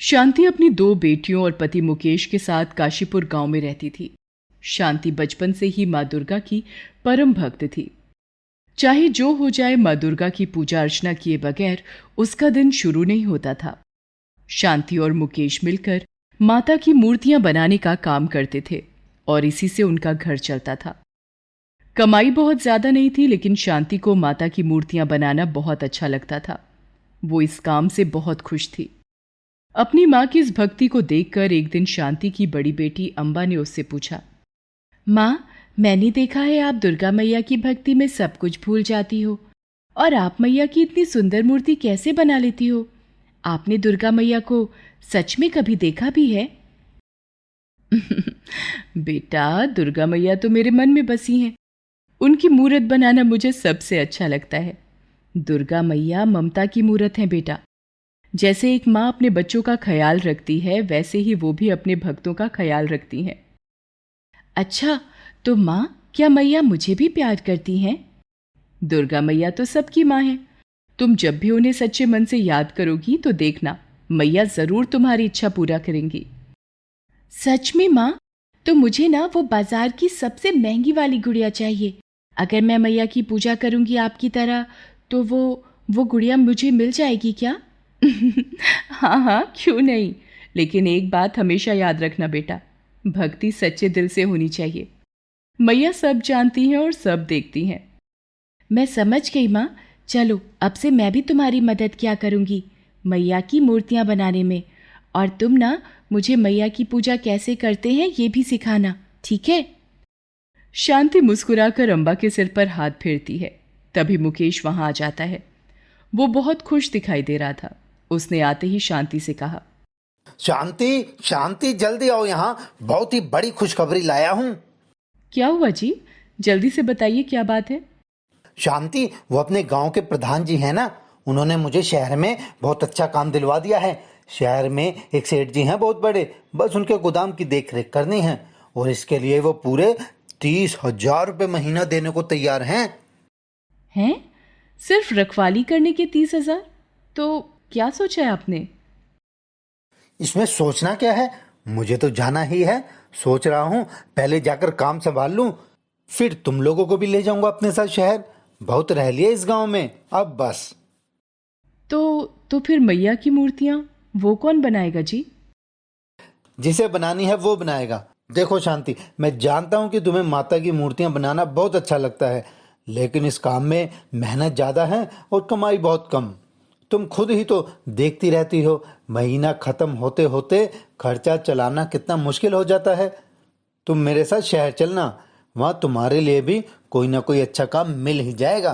शांति अपनी दो बेटियों और पति मुकेश के साथ काशीपुर गांव में रहती थी। शांति बचपन से ही माँ दुर्गा की परम भक्त थी। चाहे जो हो जाए, माँ दुर्गा की पूजा अर्चना किए बगैर उसका दिन शुरू नहीं होता था। शांति और मुकेश मिलकर माता की मूर्तियां बनाने का काम करते थे और इसी से उनका घर चलता था। कमाई बहुत ज्यादा नहीं थी, लेकिन शांति को माता की मूर्तियां बनाना बहुत अच्छा लगता था। वो इस काम से बहुत खुश थी। अपनी माँ की इस भक्ति को देखकर एक दिन शांति की बड़ी बेटी अम्बा ने उससे पूछा, माँ, मैंने देखा है आप दुर्गा मैया की भक्ति में सब कुछ भूल जाती हो, और आप मैया की इतनी सुंदर मूर्ति कैसे बना लेती हो? आपने दुर्गा मैया को सच में कभी देखा भी है? बेटा, दुर्गा मैया तो मेरे मन में बसी हैं। उनकी मूर्त बनाना मुझे सबसे अच्छा लगता है। दुर्गा मैया ममता की मूर्त हैं बेटा। जैसे एक माँ अपने बच्चों का ख्याल रखती है, वैसे ही वो भी अपने भक्तों का ख्याल रखती हैं। अच्छा, तो माँ, क्या मैया मुझे भी प्यार करती हैं? दुर्गा मैया तो सबकी माँ है। तुम जब भी उन्हें सच्चे मन से याद करोगी तो देखना, मैया जरूर तुम्हारी इच्छा पूरा करेंगी। सच में माँ? तो मुझे ना वो बाजार की सबसे महंगी वाली गुड़िया चाहिए। अगर मैं मैया की पूजा करूंगी आपकी तरह, तो वो गुड़िया मुझे मिल जाएगी क्या? हाँ हाँ, क्यों नहीं। लेकिन एक बात हमेशा याद रखना बेटा, भक्ति सच्चे दिल से होनी चाहिए। मैया सब जानती हैं और सब देखती हैं। मैं समझ गई माँ। चलो, अब से मैं भी तुम्हारी मदद किया करूंगी मैया की मूर्तियां बनाने में, और तुम ना मुझे मैया की पूजा कैसे करते हैं ये भी सिखाना, ठीक है? शांति मुस्कुराकर अम्बा के सिर पर हाथ फेरती है। तभी मुकेश वहां आ जाता है। वो बहुत खुश दिखाई दे रहा था। उसने आते ही शांति से कहा, शांति, शांति, जल्दी आओ यहाँ, बहुत ही बड़ी खुशखबरी लाया हूँ। क्या हुआ जी? जल्दी से बताइए, क्या बात है? शांति, वो अपने गांव के प्रधान जी हैं ना, उन्होंने मुझे शहर में बहुत अच्छा काम दिलवा दिया है। शहर में एक सेठ जी हैं बहुत बड़े, बस उनके गोदाम की देखरेख करनी है, और इसके लिए वो पूरे 30,000 रुपये महीना देने को तैयार हैं। हैं? सिर्फ रखवाली करने के 30,000? तो क्या सोचा है आपने? इसमें सोचना क्या है, मुझे तो जाना ही है। सोच रहा हूँ पहले जाकर काम संभाल लूँ, फिर तुम लोगों को भी ले जाऊंगा अपने साथ शहर। बहुत रह लिया इस गांव में, अब बस। तो फिर मैया की मूर्तियां वो कौन बनाएगा जी? जिसे बनानी है वो बनाएगा। देखो शांति, मैं जानता हूँ कि तुम्हें माता की मूर्तियां बनाना बहुत अच्छा लगता है, लेकिन इस काम में मेहनत ज़्यादा है और कमाई बहुत कम। तुम खुद ही तो देखती रहती हो, महीना खत्म होते होते खर्चा चलाना कितना मुश्किल हो जाता है। तुम मेरे साथ शहर चलना, वहाँ तुम्हारे लिए भी कोई ना कोई अच्छा काम मिल ही जाएगा।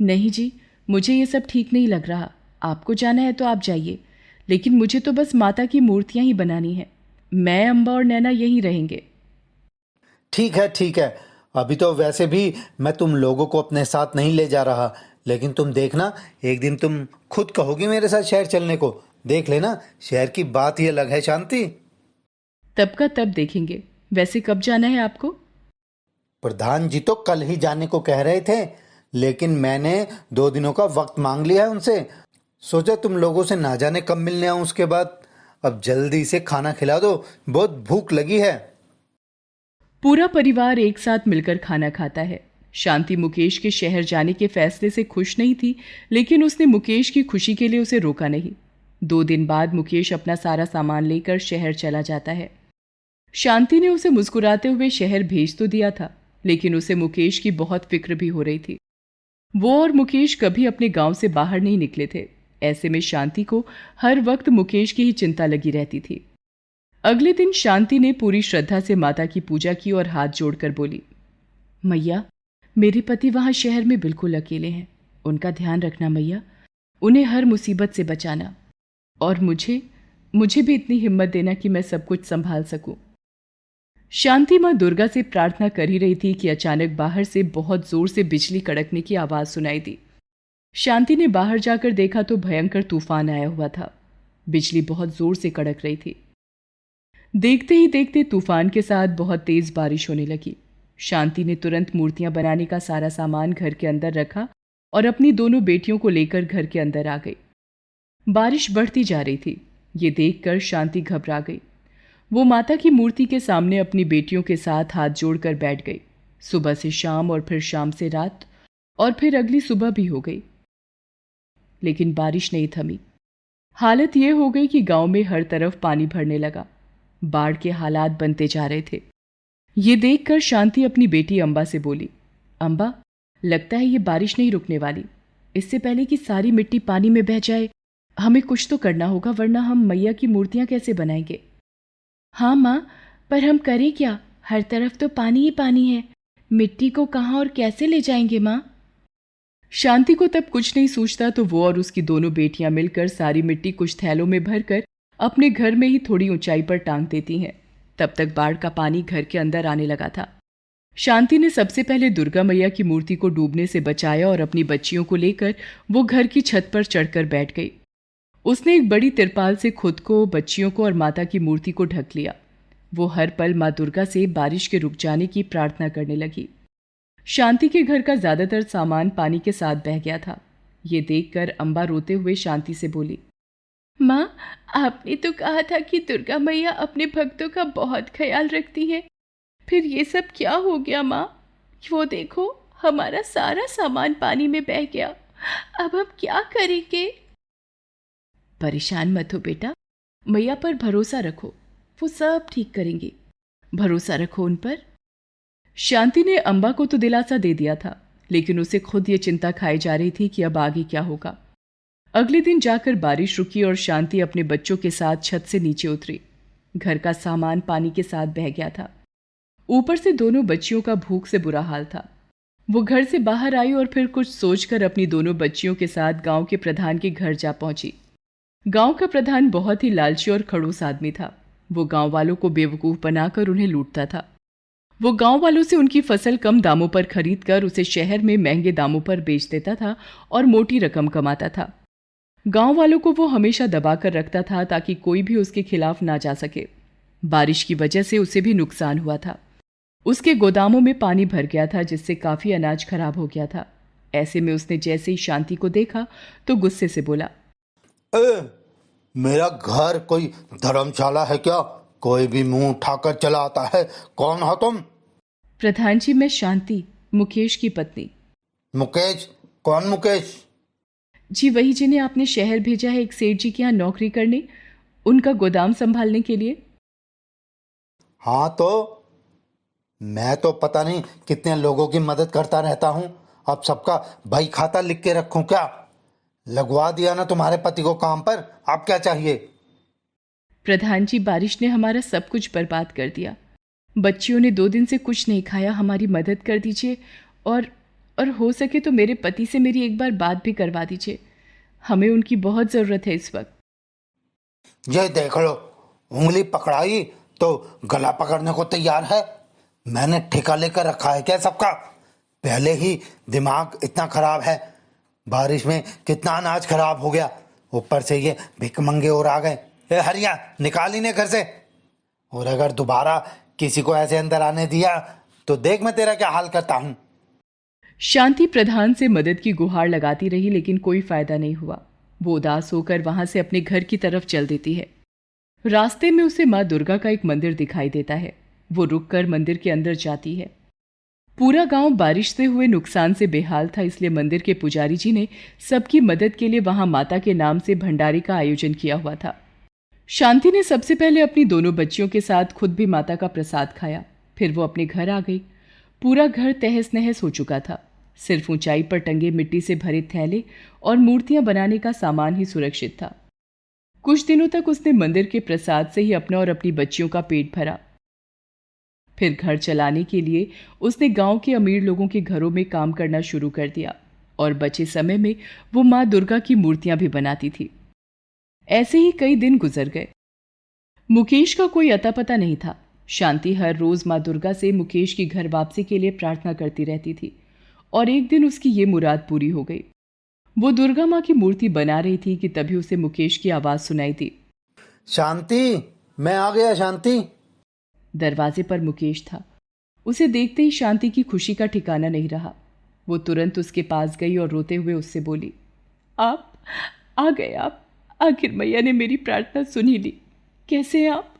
नहीं जी, मुझे ये सब ठीक नहीं लग रहा। आपको जाना है तो आप जाइए, लेकिन मुझे तो बस माता की मूर्तियां ही बनानी है। मैं, अम्बा और नैना यहीं रहेंगे। ठीक है, ठीक है। अभी तो वैसे भी मैं तुम लोगों को अपने साथ नहीं ले जा रहा, लेकिन तुम देखना, एक दिन तुम खुद कहोगी मेरे साथ शहर चलने को। देख लेना, शहर की बात ही अलग है शांति। तब का तब देखेंगे। वैसे कब जाना है आपको? प्रधान जी तो कल ही जाने को कह रहे थे, लेकिन मैंने 2 दिनों का वक्त मांग लिया है उनसे। सोचा तुम लोगों से ना जाने कब मिलने आऊं उसके बाद। अब जल्दी से खाना खिला दो, बहुत भूख लगी है। पूरा परिवार एक साथ मिलकर खाना खाता है। शांति मुकेश के शहर जाने के फैसले से खुश नहीं थी, लेकिन उसने मुकेश की खुशी के लिए उसे रोका नहीं। 2 दिन बाद मुकेश अपना सारा सामान लेकर शहर चला जाता है। शांति ने उसे मुस्कुराते हुए शहर भेज तो दिया था, लेकिन उसे मुकेश की बहुत फिक्र भी हो रही थी। वो और मुकेश कभी अपने गांव से बाहर नहीं निकले थे। ऐसे में शांति को हर वक्त मुकेश की ही चिंता लगी रहती थी। अगले दिन शांति ने पूरी श्रद्धा से माता की पूजा की और हाथ जोड़कर बोली, मैया, मेरे पति वहां शहर में बिल्कुल अकेले हैं। उनका ध्यान रखना मैया, उन्हें हर मुसीबत से बचाना, और मुझे मुझे भी इतनी हिम्मत देना कि मैं सब कुछ संभाल सकूं। शांति मां दुर्गा से प्रार्थना कर ही रही थी कि अचानक बाहर से बहुत जोर से बिजली कड़कने की आवाज सुनाई दी। शांति ने बाहर जाकर देखा तो भयंकर तूफान आया हुआ था। बिजली बहुत जोर से कड़क रही थी। देखते ही देखते तूफान के साथ बहुत तेज बारिश होने लगी। शांति ने तुरंत मूर्तियां बनाने का सारा सामान घर के अंदर रखा और अपनी दोनों बेटियों को लेकर घर के अंदर आ गई। बारिश बढ़ती जा रही थी। ये देखकर शांति घबरा गई। वो माता की मूर्ति के सामने अपनी बेटियों के साथ हाथ जोड़कर बैठ गई। सुबह से शाम और फिर शाम से रात और फिर अगली सुबह भी हो गई, लेकिन बारिश नहीं थमी। हालत यह हो गई कि गांव में हर तरफ पानी भरने लगा। बाढ़ के हालात बनते जा रहे थे। ये देखकर शांति अपनी बेटी अम्बा से बोली, अम्बा, लगता है ये बारिश नहीं रुकने वाली। इससे पहले कि सारी मिट्टी पानी में बह जाए, हमें कुछ तो करना होगा, वरना हम मैया की मूर्तियां कैसे बनाएंगे। हाँ माँ, पर हम करें क्या? हर तरफ तो पानी ही पानी है। मिट्टी को कहाँ और कैसे ले जाएंगे माँ? शांति को तब कुछ नहीं सूझता तो वो और उसकी दोनों बेटियां मिलकर सारी मिट्टी कुछ थैलों में भरकर अपने घर में ही थोड़ी ऊंचाई पर टांग देती हैं। तब तक बाढ़ का पानी घर के अंदर आने लगा था। शांति ने सबसे पहले दुर्गा मैया की मूर्ति को डूबने से बचाया और अपनी बच्चियों को लेकर वो घर की छत पर चढ़कर बैठ गई। उसने एक बड़ी तिरपाल से खुद को, बच्चियों को और माता की मूर्ति को ढक लिया। वो हर पल माँ दुर्गा से बारिश के रुक जाने की प्रार्थना करने लगी। शांति के घर का ज्यादातर सामान पानी के साथ बह गया था। ये देखकर अम्बा रोते हुए शांति से बोली, माँ, आपने तो कहा था कि दुर्गा मैया अपने भक्तों का बहुत ख्याल रखती है। फिर ये सब क्या हो गया माँ? वो देखो, हमारा सारा सामान पानी में बह गया। अब हम क्या करेंगे? परेशान मत हो बेटा, मैया पर भरोसा रखो, वो सब ठीक करेंगी। भरोसा रखो उन पर। शांति ने अम्बा को तो दिलासा दे दिया था, लेकिन उसे खुद ये चिंता खाई जा रही थी कि अब आगे क्या होगा। अगले दिन जाकर बारिश रुकी और शांति अपने बच्चों के साथ छत से नीचे उतरी। घर का सामान पानी के साथ बह गया था। ऊपर से दोनों बच्चियों का भूख से बुरा हाल था। वो घर से बाहर आई और फिर कुछ सोचकर अपनी दोनों बच्चियों के साथ गांव के प्रधान के घर जा पहुंची। गांव का प्रधान बहुत ही लालची और खड़ूस आदमी था। वो गांव वालों को बेवकूफ बनाकर उन्हें लूटता था। वो गांव वालों से उनकी फसल कम दामों पर खरीदकर उसे शहर में महंगे दामों पर बेच देता था और मोटी रकम कमाता था। गांव वालों को वो हमेशा दबाकर रखता था ताकि कोई भी उसके खिलाफ ना जा सके। बारिश की वजह से उसे भी नुकसान हुआ था। उसके गोदामों में पानी भर गया था, जिससे काफी अनाज खराब हो गया था। ऐसे में उसने जैसे ही शांति को देखा तो गुस्से से बोला, मेरा घर कोई धर्मशाला है क्या? कोई भी मुंह उठाकर चला आता है। कौन हो तुम? प्रधान जी, मैं शांति, मुकेश की पत्नी। मुकेश? कौन मुकेश? जी, वही जिन्हें आपने शहर भेजा है एक सेठ जी के यहाँ नौकरी करने, उनका गोदाम संभालने के लिए। हाँ, तो मैं तो पता नहीं कितने लोगों की मदद करता रहता हूँ। अब सबका भाई खाता लिख के रखूं क्या? लगवा दिया ना तुम्हारे पति को काम पर, अब क्या चाहिए? प्रधान जी, बारिश ने हमारा सब कुछ बर्बाद कर दिया। बच्चियों ने 2 दिन से कुछ नहीं खाया। हमारी मदद कर दीजिए और हो सके तो मेरे पति से मेरी एक बार बात भी करवा दीजिए। हमें उनकी बहुत ज़रूरत है इस वक्त। ये देख लो, उंगली पकड़ाई तो गला पकड़ने को तैयार है। मैंने ठेका लेकर रखा है क्या सबका? पहले ही दिमाग इतना खराब है। बारिश में कितना अनाज खराब हो गया, ऊपर से ये भिखमंगे और आ गए। ए हरिया, निकाल इन्हें घर से। और अगर दोबारा किसी को ऐसे अंदर आने दिया तो देख मैं तेरा क्या हाल करता हूँ। शांति प्रधान से मदद की गुहार लगाती रही, लेकिन कोई फायदा नहीं हुआ। वो उदास होकर वहां से अपने घर की तरफ चल देती है। रास्ते में उसे माँ दुर्गा का एक मंदिर दिखाई देता है। वो रुककर मंदिर के अंदर जाती है। पूरा गांव बारिश से हुए नुकसान से बेहाल था, इसलिए मंदिर के पुजारी जी ने सबकी मदद के लिए वहां माता के नाम से भंडारे का आयोजन किया हुआ था। शांति ने सबसे पहले अपनी दोनों बच्चियों के साथ खुद भी माता का प्रसाद खाया। फिर वो अपने घर आ गई। पूरा घर तहस नहस हो चुका था। सिर्फ ऊंचाई पर टंगे मिट्टी से भरे थैले और मूर्तियां बनाने का सामान ही सुरक्षित था। कुछ दिनों तक उसने मंदिर के प्रसाद से ही अपना और अपनी बच्चियों का पेट भरा। फिर घर चलाने के लिए उसने गांव के अमीर लोगों के घरों में काम करना शुरू कर दिया और बचे समय में वो माँ दुर्गा की मूर्तियां भी बनाती थी। ऐसे ही कई दिन गुजर गए। मुकेश का कोई अता पता नहीं था। शांति हर रोज माँ दुर्गा से मुकेश की घर वापसी के लिए प्रार्थना करती रहती थी और एक दिन उसकी ये मुराद पूरी हो गई। वो दुर्गा माँ की मूर्ति बना रही थी कि तभी उसे मुकेश की आवाज सुनाई दी। शांति, मैं आ गया। शांति। दरवाजे पर मुकेश था। उसे देखते ही शांति की खुशी का ठिकाना नहीं रहा। वो तुरंत उसके पास गई और रोते हुए उससे बोली, आप आ गए। आप आखिर मैया ने मेरी प्रार्थना सुन ही ली। कैसे हैं आप?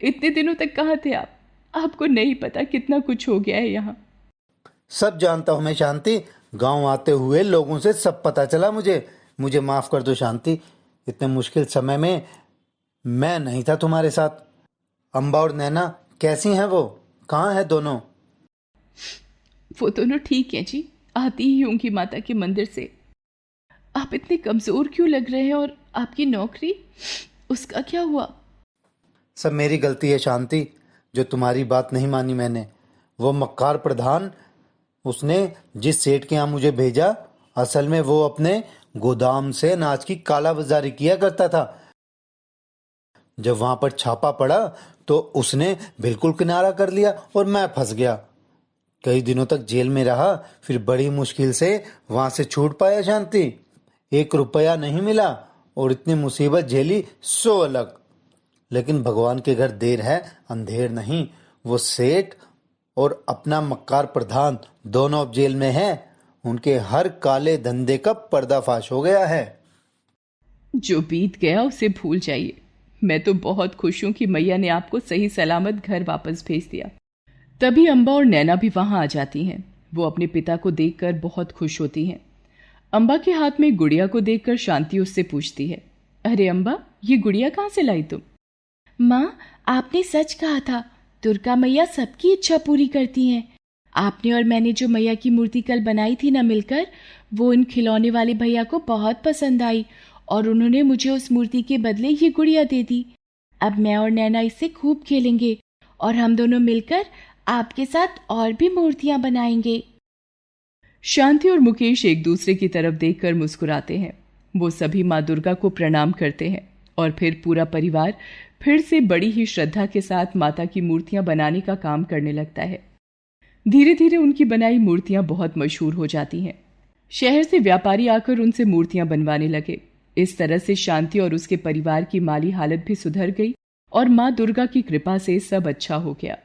इतने दिनों तक कहाँ थे आप? आपको नहीं पता कितना कुछ हो गया है यहाँ। सब जानता हूँ मैं शांति। गांव आते हुए लोगों से सब पता चला मुझे। मुझे माफ कर दो शांति। इतने मुश्किल समय में मैं नहीं था तुम्हारे साथ। अम्बा और नैना कैसी हैं वो? कहाँ हैं दोनों? वो दोनों ठीक हैं जी, आती ही होंगी माता के मंदिर से। आप इतने कमजोर क्यों लग रहे हैं? और आपकी नौकरी, उसका क्या हुआ? सब मेरी गलती है शांति, जो तुम्हारी बात नहीं मानी मैंने। वो मक्कार प्रधान, उसने जिस सेठ के यहाँ मुझे भेजा, असल में वो अपने गोदाम से अनाज की कालाबाजारी किया करता था। जब वहां पर छापा पड़ा तो उसने बिल्कुल किनारा कर लिया और मैं फंस गया। कई दिनों तक जेल में रहा, फिर बड़ी मुश्किल से वहां से छूट पाया शांति। 1 रुपया नहीं मिला और इतनी मुसीबत झेली 100 अलग। लेकिन भगवान के घर देर है अंधेर नहीं। वो सेठ और अपना मक्कार प्रधान दोनों अब जेल में हैं। उनके हर काले धंधे का पर्दाफाश हो गया है। जो बीत गया उसे भूल जाइए। मैं तो बहुत खुश हूं कि मैया ने आपको सही सलामत घर वापस भेज दिया। तभी अम्बा और नैना भी वहां आ जाती हैं। वो अपने पिता को देखकर बहुत खुश होती हैं। अम्बा के हाथ में गुड़िया को देखकर शांति उससे पूछती है, अरे अम्बा, ये गुड़िया कहाँ से लाई तुम? माँ, आपने सच कहा था, दुर्गा मैया सबकी इच्छा पूरी करती हैं। आपने और मैंने जो मैया की मूर्ति कल बनाई थी ना मिलकर, वो इन खिलौने वाले भैया को बहुत पसंद आई और उन्होंने मुझे उस मूर्ति के बदले ये गुड़िया दे दी। अब मैं और नैना इससे खूब खेलेंगे और हम दोनों मिलकर आपके साथ और भी मूर्तियां बनाएंगे। शांति और मुकेश एक दूसरे की तरफ देखकर मुस्कुराते हैं। वो सभी माँ दुर्गा को प्रणाम करते हैं और फिर पूरा परिवार फिर से बड़ी ही श्रद्धा के साथ माता की मूर्तियां बनाने का काम करने लगता है। धीरे धीरे उनकी बनाई मूर्तियां बहुत मशहूर हो जाती हैं। शहर से व्यापारी आकर उनसे मूर्तियां बनवाने लगे। इस तरह से शांति और उसके परिवार की माली हालत भी सुधर गई और माँ दुर्गा की कृपा से सब अच्छा हो गया।